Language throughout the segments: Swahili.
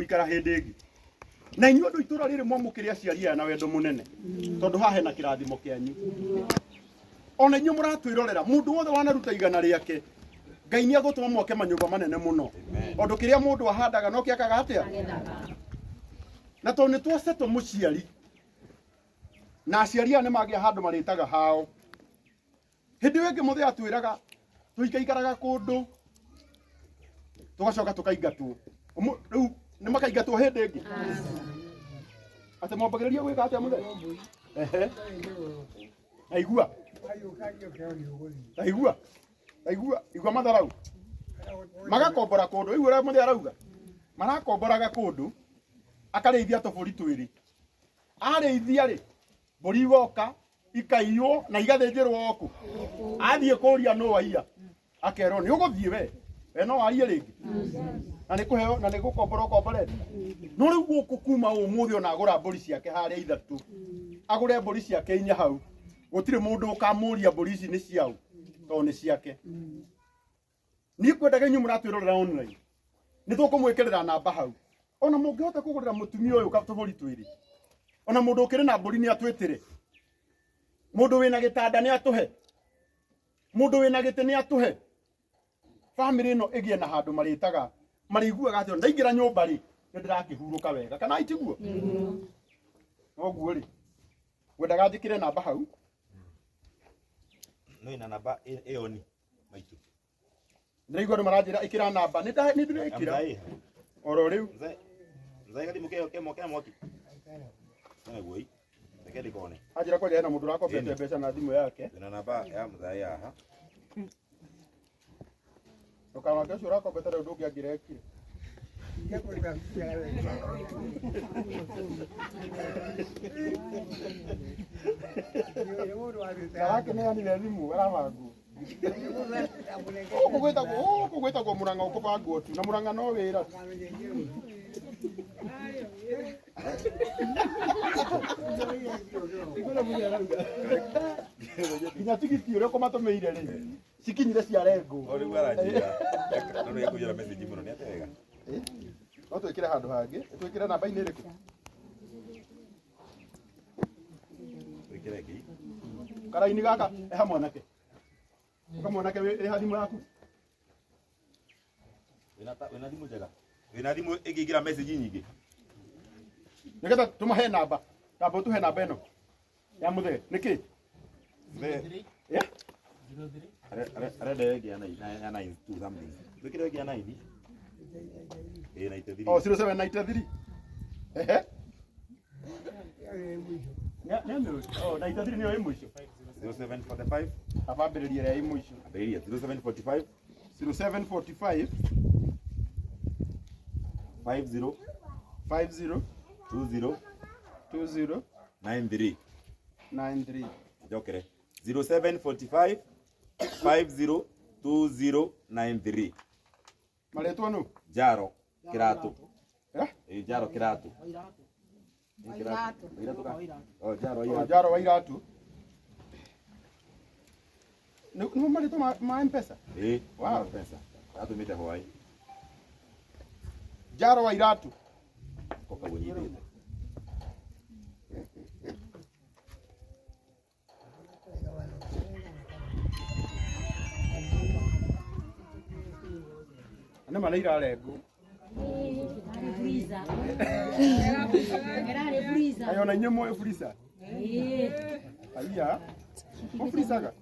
guikara hindi ingi na inyu andu itura riri mwamukire aciari aya na wendo munene tondu haha hena kirathimo kianyu ona inyu muratwirorera mundu wothe wanaruta igana riake Ngai ni agutuma mwake manyumba manene muno ondu kiria mundu ahandaga no kiakaga atia na tondu nitwasetwo muciari na aciari ane magia handu maritaga hao hindi wingi muthe atwiraga tuikaikaraga kundu tugacoka tukaigatwo riu ni makaigatwo hindi ingi ate mwambagiriria gwika atia muthe aigua igua matharau magakombora kundu igu ria muthe arauga marakomboraga kundu akareithia tuburi twiri areithia ri mburi igoka ikaiywo na igathinjirwo oku athie kuria no waia akerwo ni uguthie we no arie ringi na ni kuheo na ni gukombora komborete no riu guku kuma umuthi ona agura mburi ciake haria ithatu agure mburi ciake inya hau gutire mundu ukamuria mburi ici ni ciau to ni ciake ni kwendaga inyu muratwirorera online ni tukumwikirira namba hau ona mungihota kugurira mutumia uyu katuburi twiri ona mundu ukiri na mburi ni atwitire mundu wina gitanda ni atuhe mundu wina gite ni atuhe family no igie na handu maritaga mariguaga atio ndaingira nyumba ri ndirakihuruka wega kana itiguo oguo ri wendaga njikire namba hau no ina namba eoni maitu ndiraigua ni maranjira ikira namba ni ndirekira oro riu nzai gadi muke moki na goi tekeli kone ajira kwa jana mundu rako pete pesa na thimu yake ina namba ya mzai aha Tukama kesho rako betara udogi agirekire. Karake ne ani lezimu ara wangu. Kugweta go muranga ukubango tu na muranga no wira. Kinya tikiti ure koma tomeire ri. Sikinyire cia rengo. Ori waranjira. Ndio yakujira message muno ni atega. No twikire handu hangi, twikire namba ini iriku. Twikire ki. Karaini gaka eha mwanake. Ukamwanake eha thimu yaku. Wina thimu njega. Wina thimu igigira message nyingi. Nigetha tumahe namba. Tabo tuhe namba eno. Ya muthe, niki? Yeah? Arenda yegia na 9 to something. Twikire yegia 9. Eh 93. Oh 0793. Ehe. Oh 93 niyo imwisho. 0745. Abambiririe ya imwisho. Aberia 0745. 0745 50 50 20 20 93. 93. Jokere 0745 50 20 93. Maletwa no? Jaro Kiratu. Eh? Jaro Kiratu. Wairatu. Oh, Jaro Oh, Wairatu. Jaro Wairatu. Ni maletwa ma mpesa? Wow, pesa. Atu mita Hawaii. Jaro Wairatu. Koka wonyite. Ana malaira lengo. Freezer. Era freezer. Ayo na nyemo e freezer. Aya. O freezer.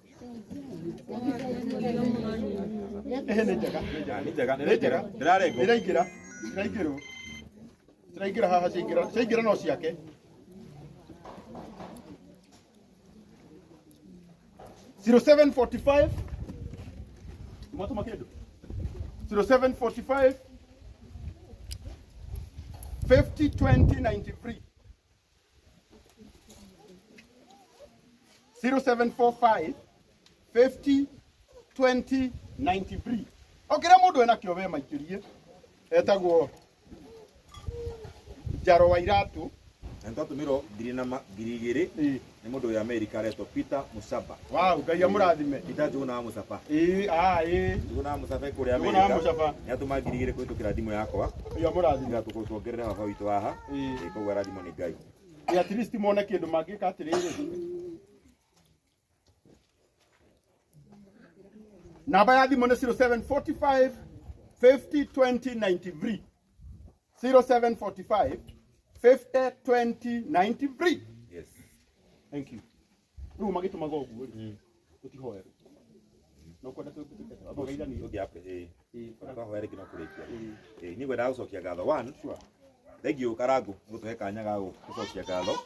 Ne jaga. Ndirarengo. Ndiraingira haha cingira no ciake. (0745) Moto makedo. 0745 50 20 93. 0745 50 20 93. Okira mundu ena kio we maikirie etagwo Jaro Wairatu Ntatumiro ngiri ni mundu wa America aretwo Peter Musaba. Wow, Ngai amurathime. Peter Juna Musaba. Juna Musaba kuri America. Juna Musaba. Yatuma ngiri kuitukira thimu yakwa. Ngai amurathime. Ngatukuongerera baba witu haha. Koguo rathimo ni Ngai. At least mone kindu mangika atiriri. Namba ya thimu ni 0745 50 20 93. 0745 50 20 93. Yes. Thank you. Ru magitu magogu ri. Utihoera. No kwenda tukutiketa. Abogaida ni. Ndio hapo kwa hoera kino kurekia. Ni gwenda gucokia gatho 1. Sure. Thank you Karangu. Gutuhe kanya ga gucokia gatho.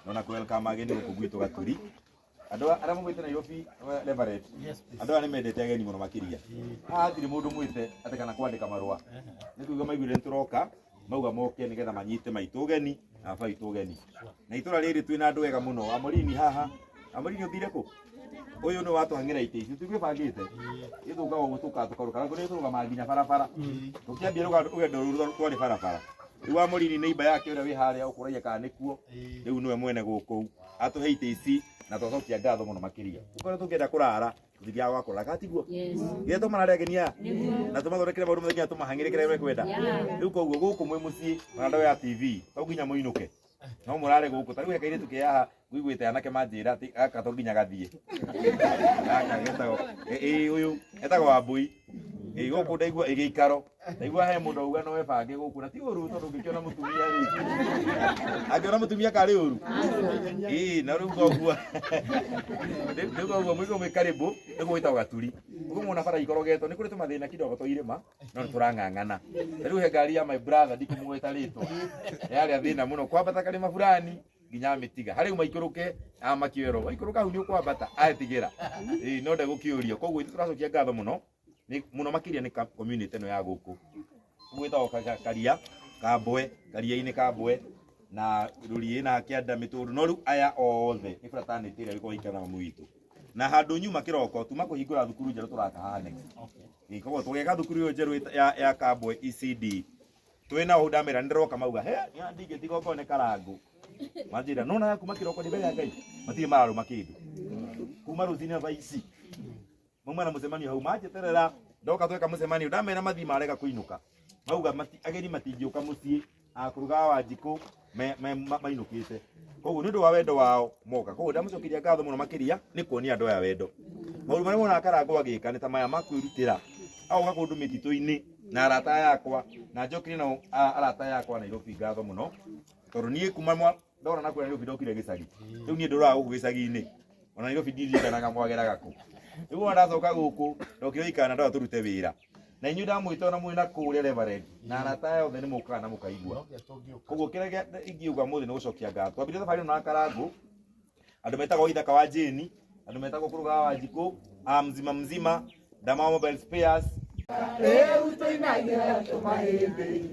Nona welcome ageni guku gwitu Gaturi. Andu ara mumwite Nairobi Leverett. Yes. Andu ara mendete ageni muno makiria. Thiri mundu mwite ate kana kwandika marua. Ni kuiga maiguire nturoka. Mauga moke nigetha manyite maitu ugeni na baitu ugeni. Na itura riri twina andu wega muno. Amorini haha. Amorini uthire ku? Uyu ni watu hangira ite ici twibangite. Ithuka gutuka tukaruka ngo ni turuga manginya barabara. Tukiambia ruga ugendo ruru twari barabara. Riu Amorini neiba yake uria wi haria ukuraia kana nikuo. Riu niwe mwene guku. Atuhe ite ici na twacokia ngatho muno makiria. Ukore tukienda kurara thibia gwakora gatiguo. Yes. Ye to marare agenia. Na tumathondekere maundu muthenya tumahangire kire kwenda. Riu koguo guku mwe mucii na ndawe ya TV. To nginya muinuke. No murare guku tari wekaire tukiaha gwiguite anake manjira ati aka to nginya gathie. Aka getago. Uyu etago Wambui. Guku ndaigua igikaro. Ndaigua he mundu auga no webange guku na ti uru tondu ngikiona mutumia ri. Angiona mutumia kari uru. Na riu koguo. Riu koguo mwigo mwikaribu niguita Gaturi. Ugu muna bara ikorogetwo ni kuri tumathina kidogo to irima no turangangana. Riu he ngari ya my brother ndikumweta rito. Yari athina muno kwambata kalima fulani nginya mitiga. Hari maikuruke amakiwero. Waikuruka hu ni kwambata atigira. No ndagukiurio. Koguo turacokia ngatho muno. Ni muno makiria ni community no ya guku. Gwita karia Kambwe, karia-ini Kambwe na ruri ina kianda mituru no riu aya othe ni fraternity ria giko ikana mwitu. Na handu nyuma kiroko tuma kuhingura thukuru njeru turakaha next. Okay. Koguo tugeka thukuru yo njeru ya Kambwe ECD. Twina udamira ndiroka mauga he ni andike tigoko ne Karangu. Majira nona yaku makiroko ni mbele ya Ngai. Matire mararu makindu. Kuma ruzini vaici. Mumwe na mucemanio hau majeterera ndoka tweka mucemanio ndamena mathi marega kuinuka. Mauga ageni matingiuka mucii akuruga wa Njikũ mainukite. Koguo ni ndu wa wendo wao moka. Koguo ndamucokiria ngatho muno makiria ni kuonia andu aya wendo. Maundu maria mona Karangu agika ni ta maya makwirutira. Au gakundu mitito-ini na arata yakwa na njokire na arata yakwa Nairobi ngatho muno. Tondu nie kuma ndora na Nairobi ndokire gicagi. Riu nie ndora guku gicagi-ini. Ona Nairobi ndirikanaga mwageraga ku. Riu ndacoka guku ndokire ikana ndora turute wira. Na inyu ndamwita na mwina kuria Reverend na arata yothe ni mukaga na mukaigua. Koguo kirege ingiuga muthi ni gucokia ngatho. Twambire thabari na Karangu. Andu metagwo ithaka wa Jeni, andu metagwo kuruga wa Njikũ, mzima Dama Mobile Spares. Eu tuinagia tumahindi.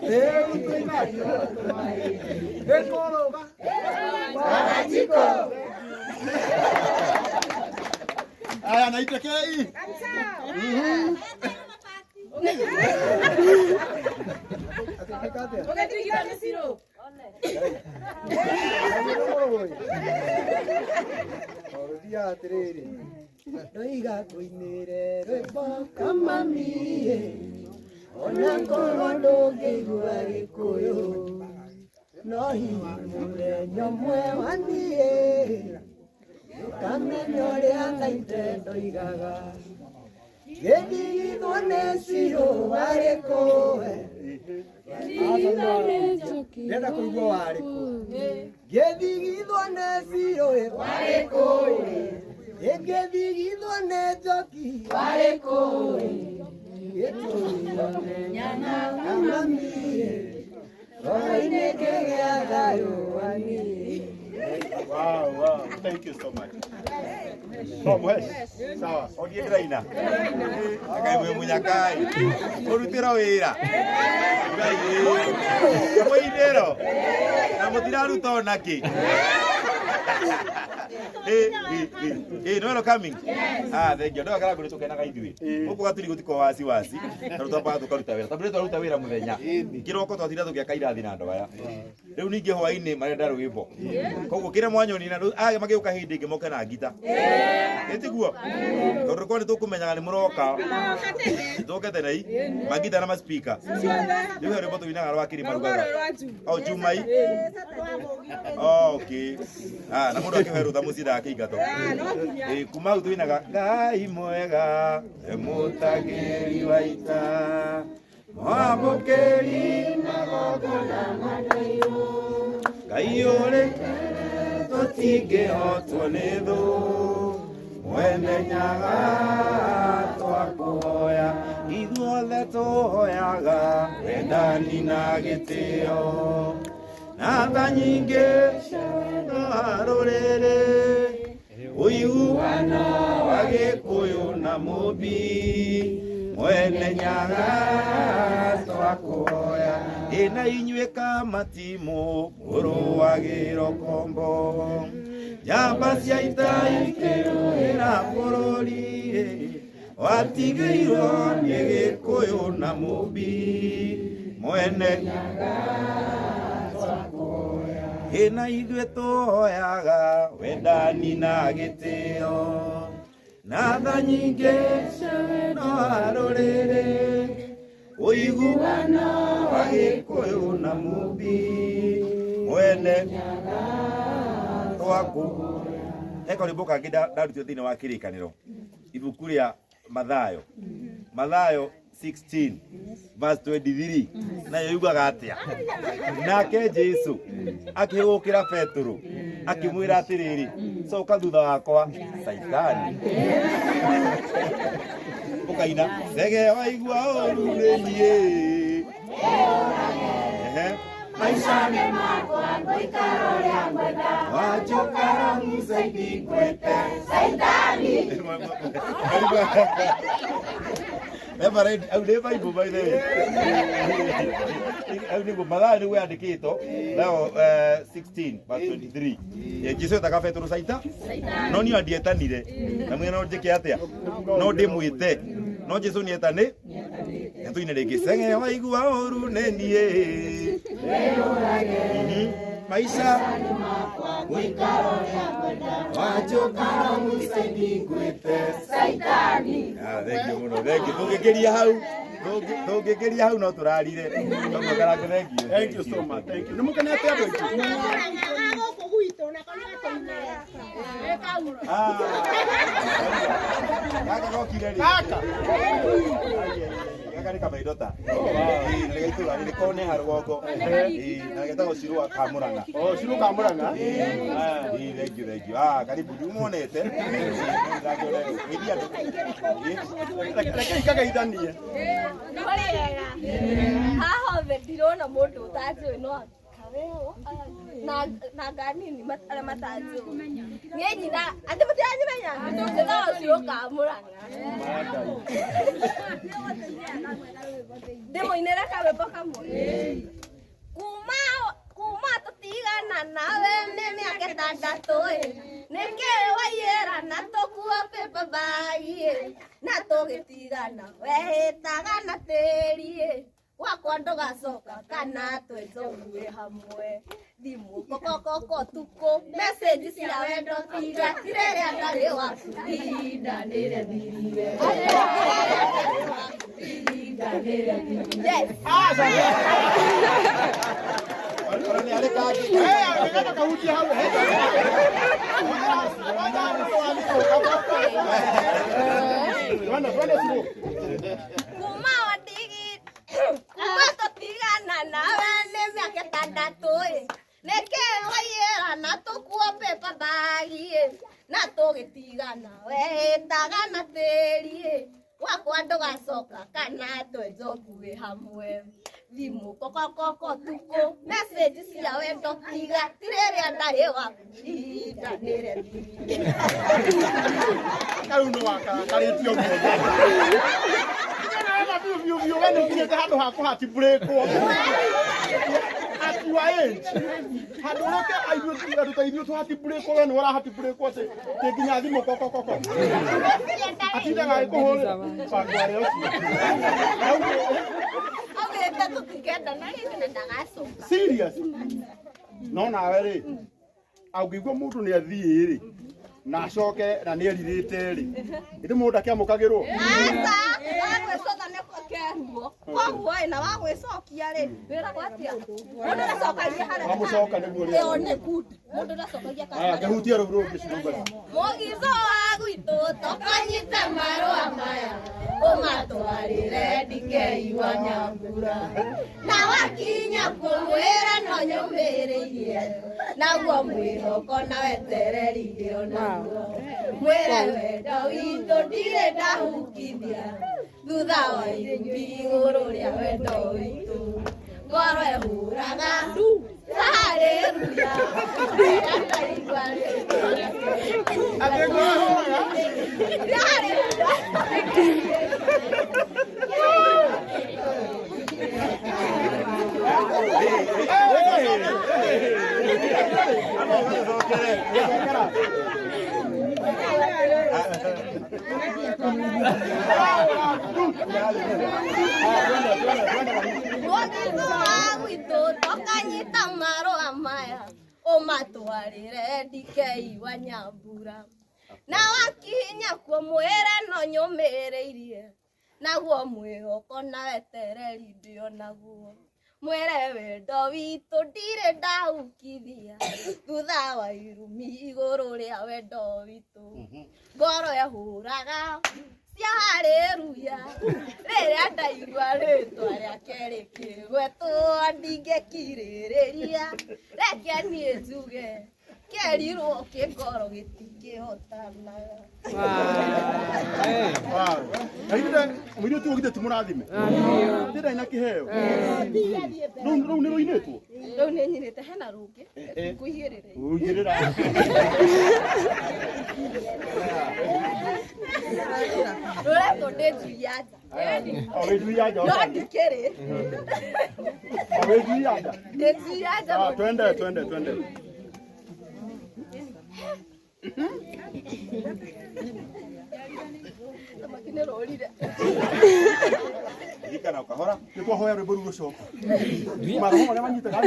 Eu tuinagia tumahindi. Ekoroga. Wa Njikũ. Aya naitwa Kei. Ugatigita misiro. Orudia atiriri. Noiga kuinire rwimbo kama mie. Ona ngoro ndũngĩigua Gĩkũyũ. No hihi mũthenya ũmwe waniĩ. Kamenya ũrĩa Ngai ndoigaga. Gĩthigithwo nĩ Ciro warĩkũ. Ndenda kũigua warĩkũ. Gĩthigithwo nĩ Ciro warĩkũ. Gĩthigithwo nĩ Njoki warĩkũ. Gĩtũire nyana kama mie. Roho-inĩ kĩgĩa thayũ waniĩ. Wow. Thank you so much. Sawa. Odie graina. Akai mwe munyakai. Urutira wira. Ngai. Kamo idero. Na mutira ruto naki. No no coming. Thank you. Ndo akara kuri tukena gaithui. Uko gaturi gutiko wasi. Na tutamba tukaruta wira. Tabire twaruta wira muthenya. Kiroko twatira tugiaka irathi na ndo aya. Riu ningi hwaini marenda rwimbo. Koguo kire mwanyoni na magiuka hindi ngi moke na ngita. Etiguo. Tondu ko ni tukumenyaga ni muroka. Tokete nei. Magita na speaker. Riu he rwimbo tuinaga rwa kiri marugaga. Oh Jumai. Okay. Na mundu akiheruta mucida akiingato. Kuma tuinaga Ngai mwega emutagiri waita mwamukeri magogona madairo Ngai ore tutingihotwo ni thu mwene nyaga twakuhoya ithuothe tuhoyaga wendani na gitio na tha nyingi no arorere uiguano wa Gikuyu na Mubi mwene nyaga twakuhoya ina inyuĩ kamatimu mũrũ wa Gĩrokombo njamba cia ita ikĩrũĩra bũrũri watigĩirwo nĩ Gĩkũyũ na Mubi mwene nyaga twakuhoya ina ithuĩ tũhoyaga wendani na gĩtĩo na tha nyingĩ no arũrĩrĩ ũiguano wa Gĩkũyũ na Mubi mwene twakuhoya eko rĩmbo kangĩ ndarutio thĩinĩ wa kĩrĩkanĩro ibuku rĩa Mathayo 16 verse 23 nayo yugaga atia nake Jesu akĩgũkĩra Petero akĩmwĩra atĩrĩrĩ coka thutha wakwa Saitani ũkaina sege waigua ũru nĩ niĩ maisha ni makwa ngũikara ũrĩa ngwenda wanjũkara mũcaidi ngwĩte Saitani Never read out the Bible by the way. I think Mathayo ni wandikitwo Mathayo 16 verse 23. Jesu ataka Petero Saita. No ni andietanire. Na mwena njike atia. No ndimwite. No Jesu ni etane. Ntuine rĩngĩ senge waigua ũru nĩ niĩ. Maisha ngũikara ũrĩa ngwenda wanjũkara mũcaidi ngwĩte Saitani. Thank you muno. Thank you. Tũngĩkĩria hau no tũrarire. Thank you so much. Thank you. Nĩmũkenete andũ aitũ. Kaka gokire rĩ. Kaka nĩ kamaidota. Nĩgaitura nĩ kone harũgongo. Na getagwo Cirũ ka Mũrang'a. Cirũ ka Mũrang'a. Thank you. Karibu muonete. Reke ikageithanie. Haha ndirona mũndũ ũtanjũĩ no na nganini arĩa matanjũĩ niĩ nyina andũ matiranĩmenya njĩtagwo Cirũ ka Mũrang'a ndĩmũinĩre karwĩmbo kamwe kuma tũtigana nawe nĩ mĩaka ĩtandatũ nĩkĩ waiyĩra na tũkuo paper bag na tũgĩtigana wehĩtaga na tĩri wakwa ndũgacoka kana twĩnjogue hamwe thimũ kokokoko tukũ message cia wendo tiga tirĩrĩa ndarĩ waku ihinda nĩrĩthirire yes kuma wadigi kuma tũtigana nawe nĩ mĩaka ĩtandatũ nĩkĩ waiyĩra na tũkuo paper bag na tũgĩtigana wehĩtaga na tĩri wakwa ndũgacoka kana twĩnjogue hamwe thimũ kokokoko tukũ message cia wendo tiga tirĩrĩa ndarĩ waku ihinda nĩrĩthirire Kau no akarĩtio guothe. Biũ wene nginyĩte handũ ha kũhati breakwo. wa age handu reke aibu arutaithio tu hati break we no ra hati break ose te nginya thimo koko atindaga ikuhurira pangware ucio Augete tutikenda na rĩrĩ na ndagacoka. serious no nawe ri augigwo mundu ni athii ri na acoke na ni eririte ri ndi mundu akiamukagirwo Asa, wagwĩcoka nĩko kĩaruo. Koguo na wagwĩcokia rĩ, wĩragwo atĩa? Mũndũ ndacokagia harĩa. wamucoka niguo ri Ĩyo nĩ good. Mũndũ ndacokagia aya kana. kehutia ru gicirumba Mũgico wa gwitũ tũkanyita marũa maya ũmatwarĩre ndikei wa Nyambura na wakinya kũmwĩra no nyũmĩrĩirie naguo mwĩhoko na wetereri onaguo mwĩre wendo witũ ndirĩ ndahukithia thutha wa irumbi igũrũ rĩa wendo witũ ngoro ĩhũraga haleluya ndaigua Mũgico wa gwitũ tũkanyita marũa maya ũmatwarĩre ndikei wa Nyambura na wakinya kuo mwĩre no nyũmĩrĩirie naguo mwĩhoko na wetereri ndĩ onaguo mwĩre wendo witũ ndirĩ ndaukithia thutha wa irumi igũrũ rĩa wendo witũ ngoro ĩhũraga cia haleluya rĩrĩa ndaigua rĩtwa rĩake rĩkĩgwetwo ndingĩkirĩrĩria reke niĩ njuge kĩerirwo kĩngoro gĩtingĩhotanaga. Aida mwiri tu ogite timurathime. Ndira ina kiheo. Rau ni ruinetwo. Rĩu nĩ nyinĩte hena rũngĩ kũigĩrĩra. Uigirira. Rũretwo ndĩnjuiaja. Awejuiaja. No ndikĩrĩ. Awejuiaja. Ndĩnjuiaja. Twende. Makine rũrire. Ikana ukahora. Nikuwa hoya rwimbo ruru coka. Maroho marĩa manyitaga.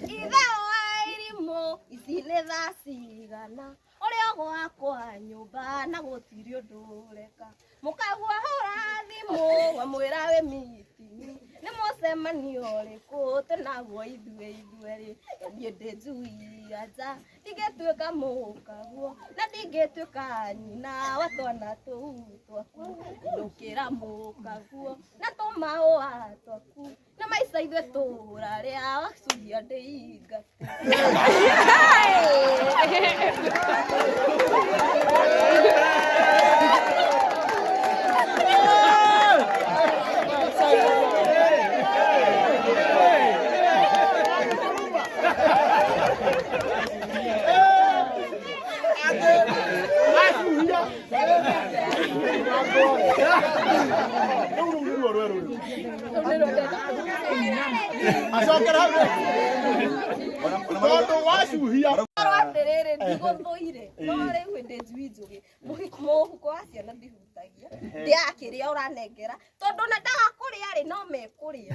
Ithe wa irimũ ici nĩ thaa cigana ũrĩa gwakwa nyũmba na gũtirĩ ũndũ ũreka mũkagua hũra thimũ wamwĩra wĩ meeting nĩ mũcemanio ũrĩkũ tũnaguo ithuĩ niĩ ndĩnjui anja ndingĩtuĩka mũkaguo na ndingĩtuĩka nyina wa twana tũu twaku ndũkĩra mũkaguo na tũmaũa twaku na maica ithuĩ tũra rĩa wacuria ndĩinga atĩrĩrĩ ndigũthũire no rĩu ndĩnjui njũgĩ mũhuko wa ciana ndihutagia ndĩakĩrĩa ũranengera tondũ na ndaga kũrĩa rĩ no mekũrĩa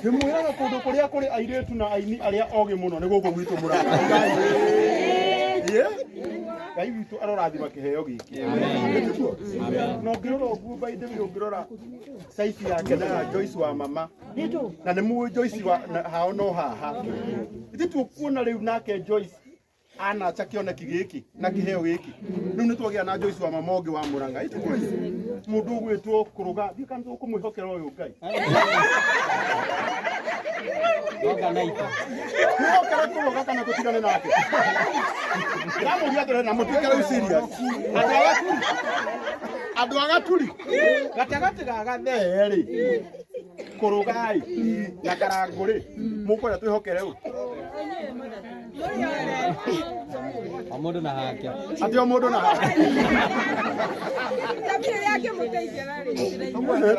ndĩmwĩraga kũndũ kũrĩa kũrĩ airĩtu na aini arĩa ogĩ mũno nĩ gũkũ gwitũ mũranga Ngai witũ arorathima kĩheo gĩkĩ no ngĩrora ũguo bainde ngĩrora saizi yake na Joyce wa mama na nĩ mũĩ Joyce wa hao no haha ithuĩ tukuona rĩu nake Joyce anacha kĩoneki gĩkĩ na kĩheo gĩkĩ rĩu nĩ twagĩa na Joyce wa mama ũngĩ wa Mũrang'a mũndũ ũgwĩtwo kũrũga thiĩ kana tũkũmwĩhokera ũyũ Ngai Kũhokera kũrũga kana tũtigane nake ndamũria atĩrĩrĩ na mũtuĩke rĩu serious andũ agaturi gatagatĩ ga gatherĩ kũrũgai na karangũrĩ mũkwenda twĩhokere ũũ mũndũ na hake atĩ o mũndũ na hake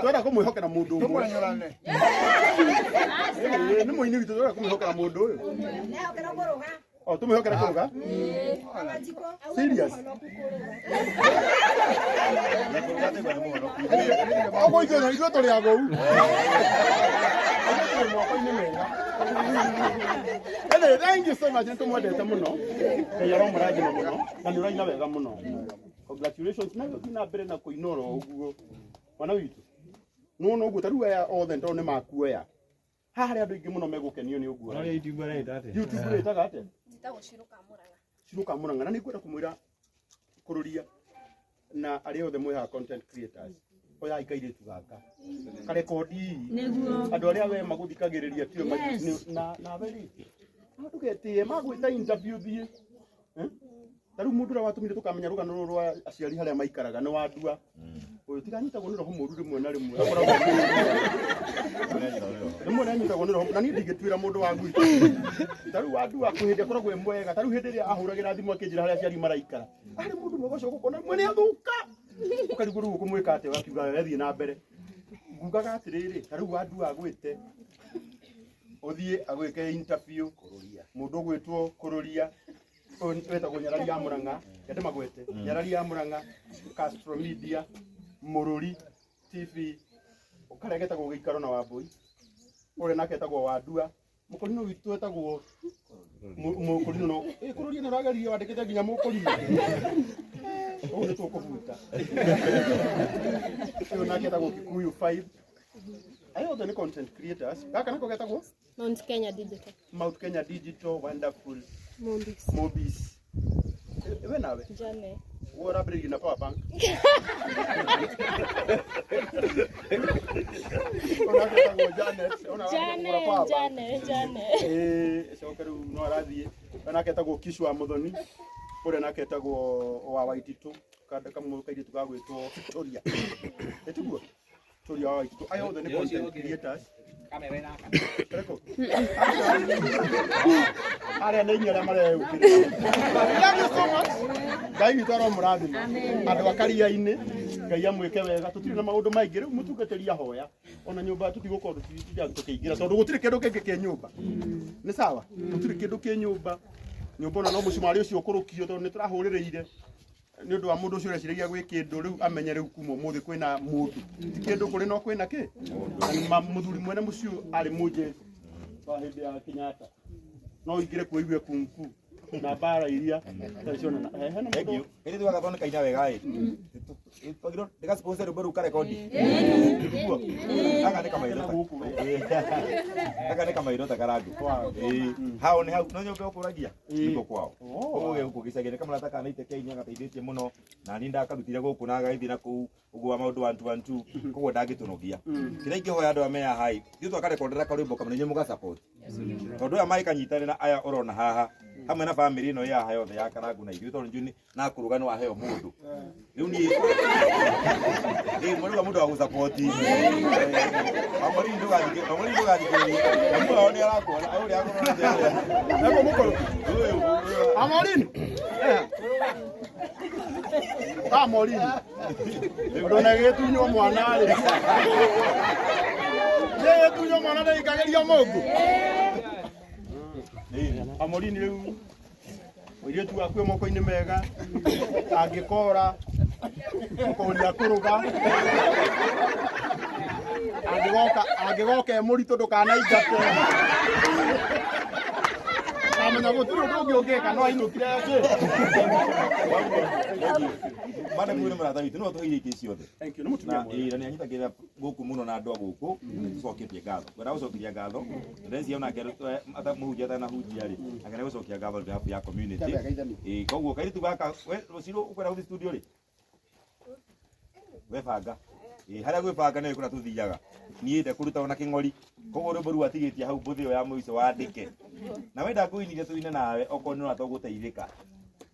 twenda kumwihokera mundu umwe ni muini witu twenda kumwihokera mundu uyu o tumwihokera kuruga serious ogo igana igwa tuli ago ene thank you so much ntumwendete muno yaro muraji muno na ni uraina wega muno congratulations na thina mbere na kuinora uguo wana witu no uguo taru ya othe ndo ne makuoya haha andu ingi muno megukenio ni uguo Ore YouTube reta ate. YouTube reta ate Ndagushiruka muranga. shiruka muranga na ni kwenda kumwira kururia na ari othe mwe ha content creators oya ikaire tugaka karekodi niguo andu aria we maguthikagiriria tio na beri tugetie magwita interview thie taru mundu ra watumire tukamenya rugano rwa aciari haria maikaraga ni wadua uyu tiganyita gonero humuru rimwe na rimwe akoragwo rimwe na nyita gonero na ni ndigitwira mundu wa gwita taru wadua kuhinde akoragwo mwega taru hindi ria ahuragira thimu akinjira haria aciari maraikara ari mundu mwegoco gukona mwene athuka ukariguru gukumwika ate wakiuga wethi na mbere ngugaga atiriri taru wadua agwite uthie agwike interview kururia mundu gwitwo kururia wetagwo Nyarari ya Muranga kende magwete Nyarari ya Muranga Castro Media Mururi TV ukaregetagwo gikaro na Wambui ure nake etagwo Wadua mukorino witu etagwo mukorino no kururia narageria wandikite nginya mukorino uyu ni tukubuta uyu nake etagwo Kikuyu 5 ayo the content creators kaka nako getagwo Mount Kenya Digital. Mount Kenya Digital wonderful Mobis. Mobis. Ewe nawe? Jane. Wora bring na power bank. Ona kwa Janet, ona Jane. Sokeru no arathie. Ona ketagwo Kishwa Muthoni. Ore na ketagwo wa Waititu. Kada kamwe kaidi tukagwitwo Victoria. Etugo. Victoria wa Waititu. Ayo the content creators. Kamera ina kana. Reko. Are na inyara mare ukiri. Thank you so much. Ngai witaro murathima. Andu akaria-ini Ngai amwike wega tutiri na maundu maingi riu mutungateria hoya ona nyumba tutigukorwo tukiingira tondu gutiri kindu kingi ke nyumba. Ni sawa? Gutiri kindu ke nyumba. Nyumba ona no mucimari ucio ukurukio tondu niturahurireire ni undu wa mundu ucio ureciragia gwi kindu riu amenye riu kuma muthi kwina mundu ti kindu kuri no kwina ki muthuri mwene mucio ari muje kwa hindi ya Kenyatta no ingire kuigwe kunku na bara iria taciona na hena thank you iri tuaga thone kaina wega pagiro ndika sponsor uberu ka record aka ne kama irota karagu hao ni hao no nyobe okuragia niko kwao oge guku gicagire kama nataka naite Kenya gateithĩtie muno na ni ndakarutire guku na gaithi na kuu uguo maundu wantu koguo ndangitunugia kira ingihoya andu ameya hai ithu twaka rekondera karimbo kamwe nyenye muga support tondu aya mai kanyitane na aya urona haha hamwe na family ino ya hayo ya Karagu na ithuĩ tondu njuni na kuruga no aheo mundu riu ni mundu wa mundu wa gusupport amori ndugathike amwe oni arakona uri akona njere eko mukoro amorini amorini ndona getunyo mwana ri getunyo mwana ri kageria mungu amorini riu oire tu akwe moko-ini mega angikora mukoria kuruga angigoka emuritu ndukanaingate amenya gutiri undu ungi ungika no ainukire mane mwire mara thawitu no tuhiire iki ciothe thank you no mutumia mwe na anyitagira guku muno na andu guku tucoketie ngatho wera gucokeria ngatho ndenzi ona kero ata muhunjia ta na hunjia ri akana gucokia ngatho behalf ya community koguo kairitu gaka we ruciru ukwera guthi studio ri we banga haria gwi banga ni kuna tuthiaga nie nde kuruta ona king'ori koguo rimbo ru atigitie hau mbuthi yo ya muico wandike na wenda kuinire tuine nawe okonno na tuguteithika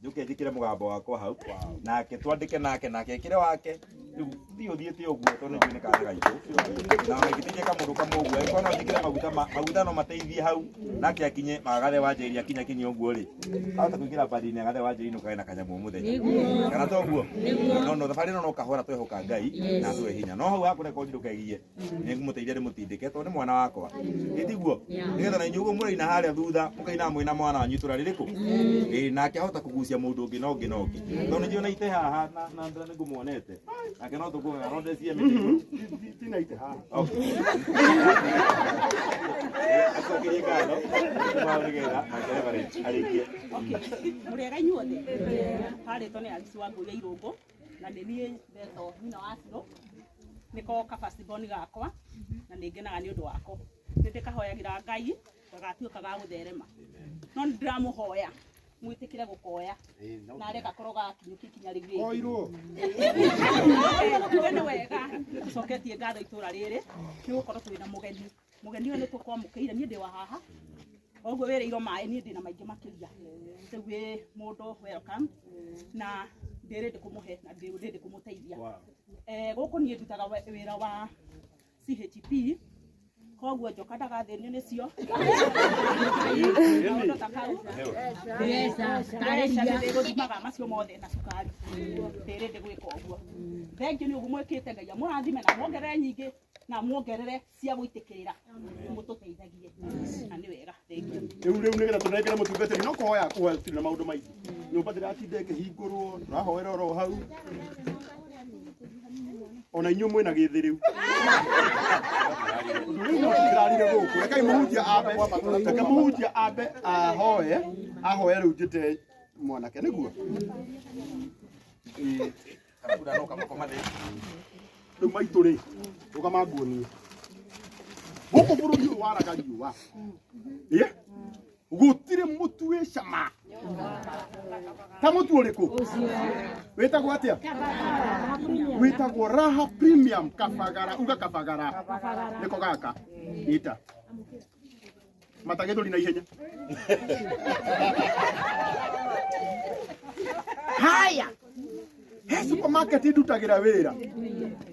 njuke njikire mugambo wakwa hau nake twandike nake ekire wake Dio thiete oguo to ne kwine kana gaito na ngitinya ka mundu kama oguo eko no thikire maguta no mateithie hau nake akinye magathe wanjeri akinya kinyi oguo ri ahota kuingira bandini agathe wanjeri no kaina kanyamu muthenya kana to oguo no thabari no kahora twehoka Ngai na twe hinya no hau hakure ko ndukegie ni ngumuteithia ri mutindike to ni mwana wakwa itiguo nigetha na inyugo muraina haria thutha mukaina mwina mwana wanyu itura ririku nake ahota kugucia mundu ungi no ngi to ni jiona ite haha na ndra ni ngumuonete nake no tukuga ronde cie miti tina ite haha akokirie kano maurigera na bari arikie muriega inyuothe harito ni alisi wangu ya irungu na ndenie beto nyina wa Ciro niko kabaciboni gakwa na ningenaga ni undu wako ndikahoyagira Ngai gagatuika ga gutherema no ndiramuhoya mwitikire gukoya na reka koroga kinya rigi oirwo ni wega tucoketie ngatho itura riri ni gukorwo twina mugeni ni tukwamukiire ni ndi wa haha oguo wireiro mai ni ndi na maingi makiria tegwe mundu welcome na ndirende kumuhe na ndirende kumuteithia guku ni ndutaga wira wa CHP koguo njoka ndagathenio nicio ndo takau ndiguthimaga macio mothe na cukari ndirende gwika uguo thengi ni uguo mwikite Ngai murathime na mwongerere nyingi na mwongerere cia gwitikirira mututeithagie na ni wega thengi riu nigetha tunengere mutungatiri no kuhoya kuhelp na maundu maingi nyumba ndiratinde ngihingurwo turahoera oro hau ona inyu mwina githi riu ndirarire guku rekai muhunjia ambe ahoe riu njite mwanake niguo riu maitu ri rugama nguonie guku bururi uyu waraga riua gutire mutu wi cama ta mutu uriku witagwo atia witagwo Raha Premium kabagara uga kabagara niko gaka ita matagethuri na ihenya haya supermarket idutagira wira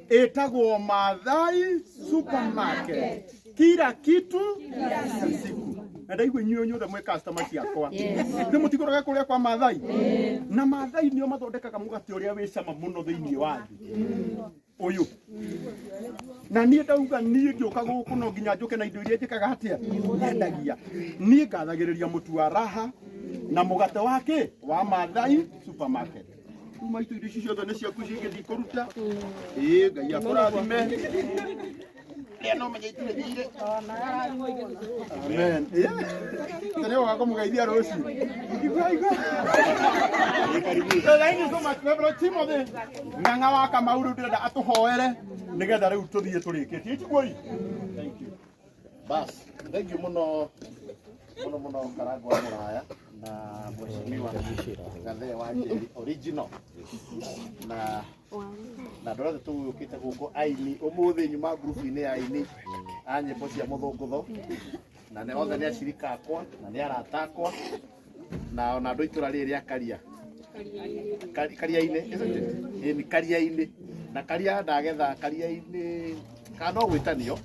etagwo Maathai supermarket kila kitu kila siku na ndaigwe nyuo nyothe mwe customer ciakwa ni mutiguraga kuria kwa Maathai na Maathai nio mathondekaga mugate uria wi cama muno thiini wa thi uyu na nie ndauga nie ngioka guku no nginya njuke na indo iria njikaga hatia nyendagia nie ngathagiriria mutu wa Raha na mugate wake wa Maathai supermarket kuma itu indo ciothe ni ciaku cingithi kuruta Ngai akurathime no menye itire thire amen tene wako mugaithia roci igwa thank you so much Reverend Timothy nganga waka mauru ndirenda atuhoere nigetha riu tuthie turikitie itigoi thank you bas thank you muno Karagwa wa Muraya na mheshimiwa Gathe Wanjeri original na ndorete tugukite guku aini umuthi nyuma group-ini ya aini a nyimbo cia muthungutho na ne othe ni acirika akwa na ni arata akwa na ona andu itura riri akaria karia-ini ni karia-ini na karia ndagetha karia-ini kana no gwitanio